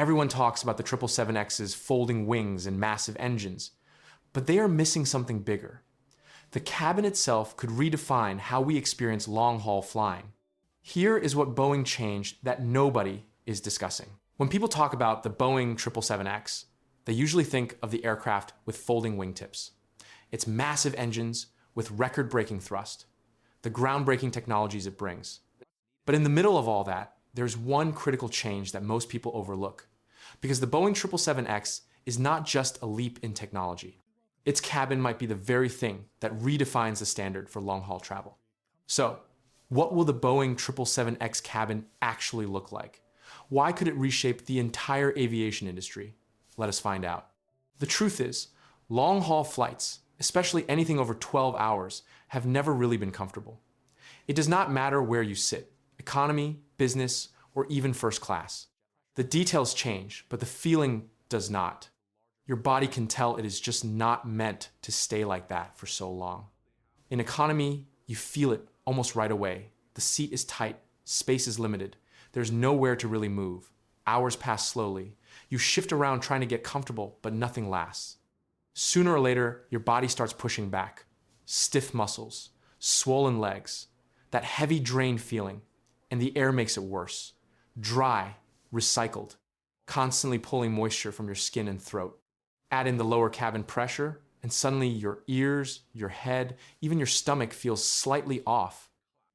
Everyone talks about the 777X's folding wings and massive engines, but they are missing something bigger. The cabin itself could redefine how we experience long-haul flying. Here is what Boeing changed that nobody is discussing. When people talk about the Boeing 777X, they usually think of the aircraft with folding wingtips. Its massive engines with record-breaking thrust, the groundbreaking technologies it brings. But in the middle of all that, there's one critical change that most people overlook, because the Boeing 777X is not just a leap in technology. Its cabin might be the very thing that redefines the standard for long-haul travel. So, what will the Boeing 777X cabin actually look like? Why could it reshape the entire aviation industry? Let us find out. The truth is, long-haul flights, especially anything over 12 hours, have never really been comfortable. It does not matter where you sit, economy, business, or even first class. The details change, but the feeling does not. Your body can tell it is just not meant to stay like that for so long. In economy, you feel it almost right away. The seat is tight, space is limited. There's nowhere to really move. Hours pass slowly. You shift around trying to get comfortable, but nothing lasts. Sooner or later, your body starts pushing back. Stiff muscles, swollen legs, that heavy drain feeling, and the air makes it worse. Dry, recycled, constantly pulling moisture from your skin and throat. Add in the lower cabin pressure, and suddenly your ears, your head, even your stomach feels slightly off.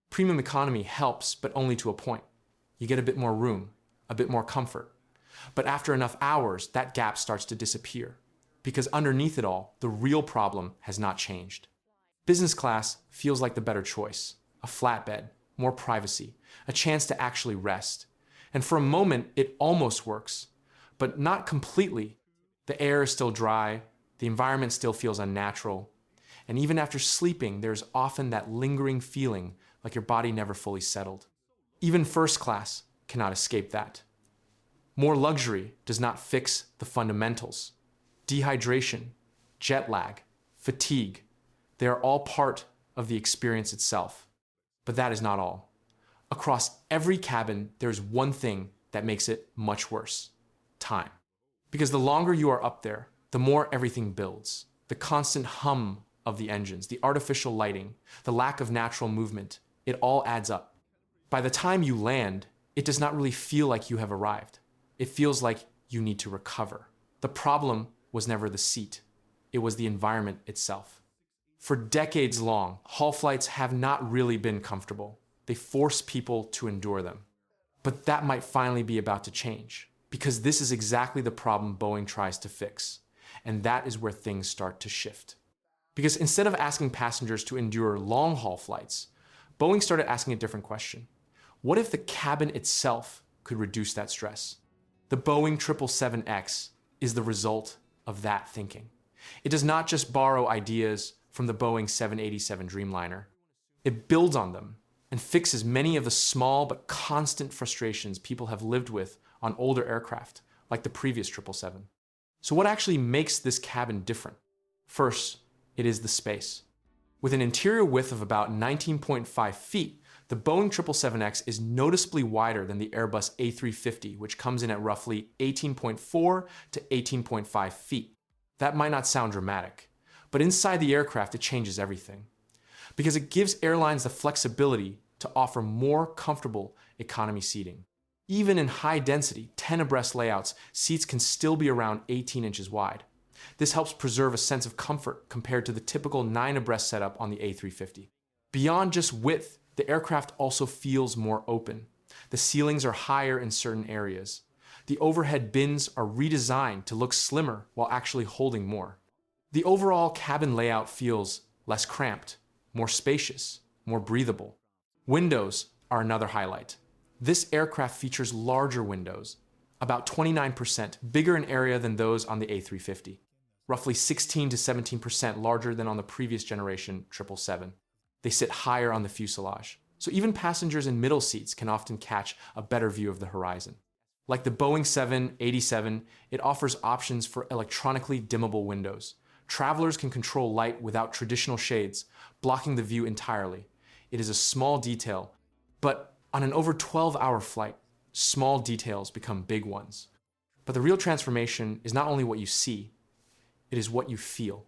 Premium economy helps, but only to a point. You get a bit more room, a bit more comfort. But after enough hours, that gap starts to disappear, because underneath it all, the real problem has not changed. Business class feels like the better choice. A flatbed, more privacy, a chance to actually rest. And for a moment, it almost works, but not completely. The air is still dry, the environment still feels unnatural, and even after sleeping, there's often that lingering feeling like your body never fully settled. Even first class cannot escape that. More luxury does not fix the fundamentals. Dehydration, jet lag, fatigue, they are all part of the experience itself. But that is not all. Across every cabin, there's one thing that makes it much worse: time. Because the longer you are up there, the more everything builds. The constant hum of the engines, the artificial lighting, the lack of natural movement, it all adds up. By the time you land, it does not really feel like you have arrived. It feels like you need to recover. The problem was never the seat. It was the environment itself. For decades long, haul flights have not really been comfortable. They force people to endure them. But that might finally be about to change, because this is exactly the problem Boeing tries to fix. And that is where things start to shift. Because instead of asking passengers to endure long-haul flights, Boeing started asking a different question. What if the cabin itself could reduce that stress? The Boeing 777X is the result of that thinking. It does not just borrow ideas from the Boeing 787 Dreamliner. It builds on them and fixes many of the small but constant frustrations people have lived with on older aircraft, like the previous 777. So what actually makes this cabin different? First, it is the space. With an interior width of about 19.5 feet, the Boeing 777X is noticeably wider than the Airbus A350, which comes in at roughly 18.4 to 18.5 feet. That might not sound dramatic, but inside the aircraft it changes everything. Because it gives airlines the flexibility to offer more comfortable economy seating. Even in high-density, 10 abreast layouts, seats can still be around 18 inches wide. This helps preserve a sense of comfort compared to the typical 9 abreast setup on the A350. Beyond just width, the aircraft also feels more open. The ceilings are higher in certain areas. The overhead bins are redesigned to look slimmer while actually holding more. The overall cabin layout feels less cramped, more spacious, more breathable. Windows are another highlight. This aircraft features larger windows, about 29% bigger in area than those on the A350, roughly 16 to 17% larger than on the previous generation 777. They sit higher on the fuselage, so even passengers in middle seats can often catch a better view of the horizon. Like the Boeing 787, it offers options for electronically dimmable windows. Travelers can control light without traditional shades, blocking the view entirely. It is a small detail, but on an over 12-hour flight, small details become big ones. But the real transformation is not only what you see, it is what you feel.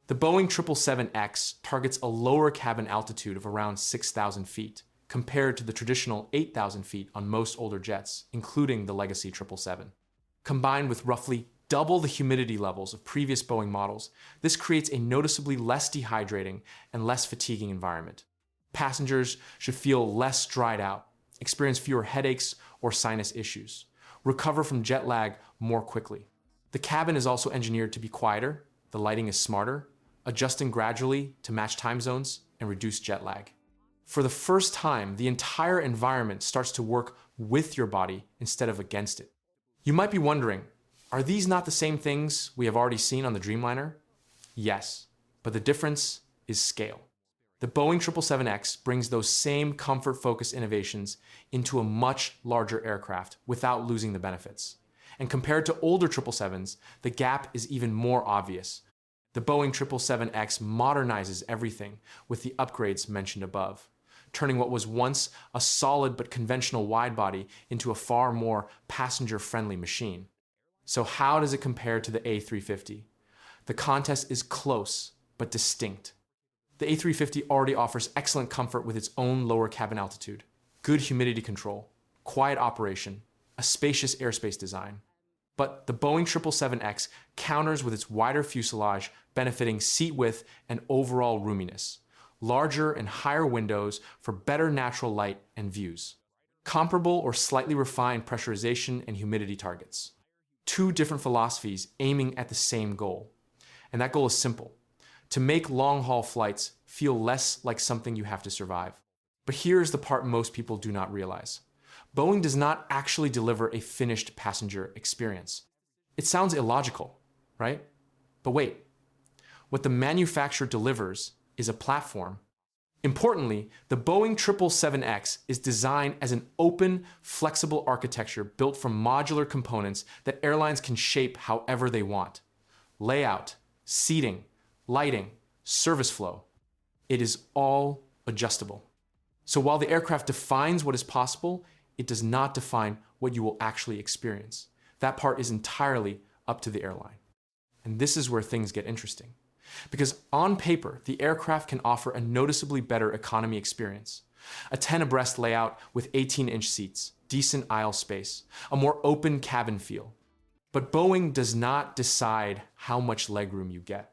The Boeing 777X targets a lower cabin altitude of around 6,000 feet, compared to the traditional 8,000 feet on most older jets, including the legacy 777. Combined with roughly double the humidity levels of previous Boeing models, this creates a noticeably less dehydrating and less fatiguing environment. Passengers should feel less dried out, experience fewer headaches or sinus issues, recover from jet lag more quickly. The cabin is also engineered to be quieter, the lighting is smarter, adjusting gradually to match time zones and reduce jet lag. For the first time, the entire environment starts to work with your body instead of against it. You might be wondering, are these not the same things we have already seen on the Dreamliner? Yes, but the difference is scale. The Boeing 777X brings those same comfort-focused innovations into a much larger aircraft without losing the benefits. And compared to older 777s, the gap is even more obvious. The Boeing 777X modernizes everything with the upgrades mentioned above, turning what was once a solid but conventional widebody into a far more passenger-friendly machine. So how does it compare to the A350? The contest is close, but distinct. The A350 already offers excellent comfort with its own lower cabin altitude, good humidity control, quiet operation, a spacious airspace design. But the Boeing 777X counters with its wider fuselage, benefiting seat width and overall roominess, larger and higher windows for better natural light and views, comparable or slightly refined pressurization and humidity targets. Two different philosophies aiming at the same goal. And that goal is simple: to make long-haul flights feel less like something you have to survive. But here's the part most people do not realize. Boeing does not actually deliver a finished passenger experience. It sounds illogical, right? But wait, what the manufacturer delivers is a platform. Importantly, the Boeing 777X is designed as an open, flexible architecture built from modular components that airlines can shape however they want. Layout, seating, lighting, service flow. It is all adjustable. So while the aircraft defines what is possible, it does not define what you will actually experience. That part is entirely up to the airline. And this is where things get interesting. Because on paper, the aircraft can offer a noticeably better economy experience. A 10 abreast layout with 18-inch seats, decent aisle space, a more open cabin feel. But Boeing does not decide how much legroom you get.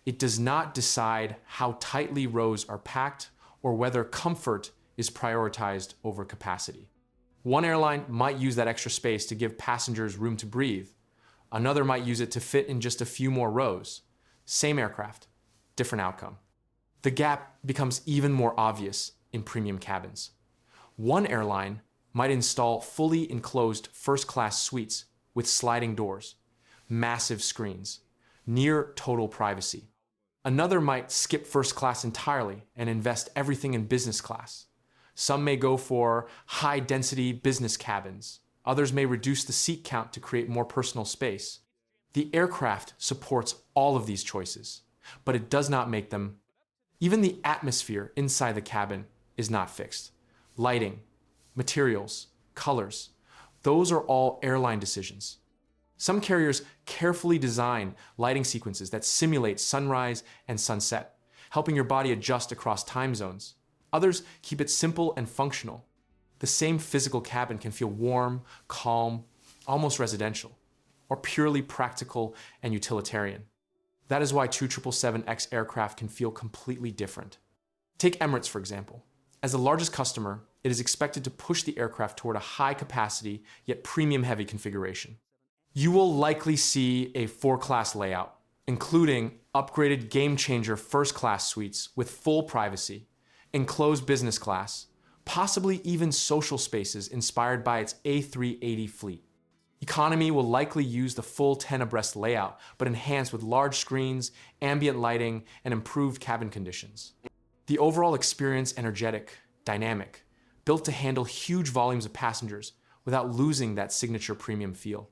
It does not decide how tightly rows are packed or whether comfort is prioritized over capacity. One airline might use that extra space to give passengers room to breathe. Another might use it to fit in just a few more rows. Same aircraft, different outcome. The gap becomes even more obvious in premium cabins. One airline might install fully enclosed first-class suites with sliding doors, massive screens, near total privacy. Another might skip first class entirely and invest everything in business class. Some may go for high-density business cabins. Others may reduce the seat count to create more personal space. The aircraft supports all of these choices, but it does not make them. Even the atmosphere inside the cabin is not fixed. Lighting, materials, colors, those are all airline decisions. Some carriers carefully design lighting sequences that simulate sunrise and sunset, helping your body adjust across time zones. Others keep it simple and functional. The same physical cabin can feel warm, calm, almost residential, or purely practical and utilitarian. That is why two 777X aircraft can feel completely different. Take Emirates, for example. As the largest customer, it is expected to push the aircraft toward a high-capacity yet premium-heavy configuration. You will likely see a 4-class layout, including upgraded game-changer first-class suites with full privacy, enclosed business class, possibly even social spaces inspired by its A380 fleet. Economy will likely use the full 10 abreast layout, but enhanced with large screens, ambient lighting, and improved cabin conditions. The overall experience energetic, dynamic, built to handle huge volumes of passengers without losing that signature premium feel.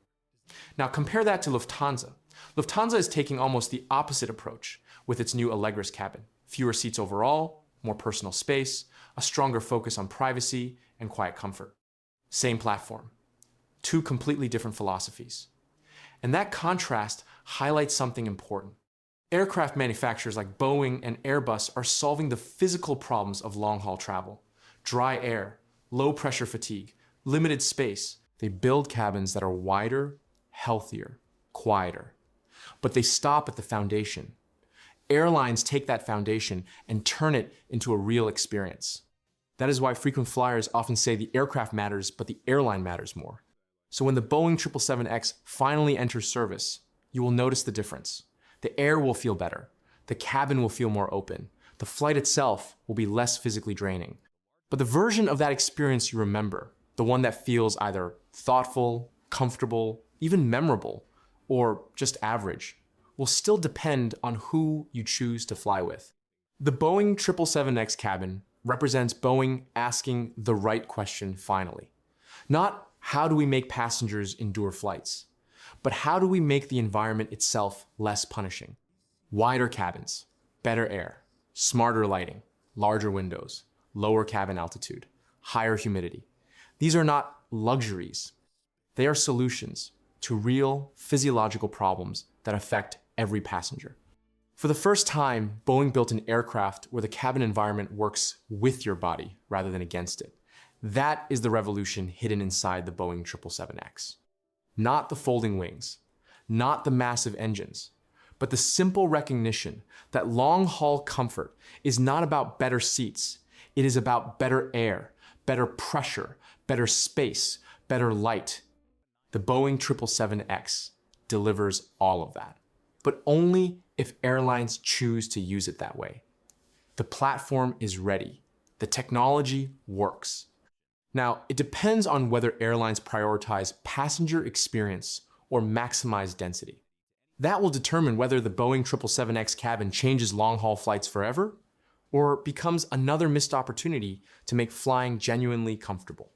Now compare that to Lufthansa. Lufthansa is taking almost the opposite approach with its new Allegris cabin. Fewer seats overall, more personal space, a stronger focus on privacy and quiet comfort. Same platform. Two completely different philosophies. And that contrast highlights something important. Aircraft manufacturers like Boeing and Airbus are solving the physical problems of long-haul travel. Dry air, low pressure fatigue, limited space. They build cabins that are wider, healthier, quieter. But they stop at the foundation. Airlines take that foundation and turn it into a real experience. That is why frequent flyers often say the aircraft matters, but the airline matters more. So when the Boeing 777X finally enters service, you will notice the difference. The air will feel better. The cabin will feel more open. The flight itself will be less physically draining. But the version of that experience you remember, the one that feels either thoughtful, comfortable, even memorable, or just average, will still depend on who you choose to fly with. The Boeing 777X cabin represents Boeing asking the right question finally. Not how do we make passengers endure flights, but how do we make the environment itself less punishing? Wider cabins, better air, smarter lighting, larger windows, lower cabin altitude, higher humidity. These are not luxuries. They are solutions to real physiological problems that affect every passenger. For the first time, Boeing built an aircraft where the cabin environment works with your body rather than against it. That is the revolution hidden inside the Boeing 777X. Not the folding wings, not the massive engines, but the simple recognition that long-haul comfort is not about better seats. It is about better air, better pressure, better space, better light. The Boeing 777X delivers all of that, but only if airlines choose to use it that way. The platform is ready. The technology works. Now, it depends on whether airlines prioritize passenger experience or maximize density. That will determine whether the Boeing 777X cabin changes long-haul flights forever or becomes another missed opportunity to make flying genuinely comfortable.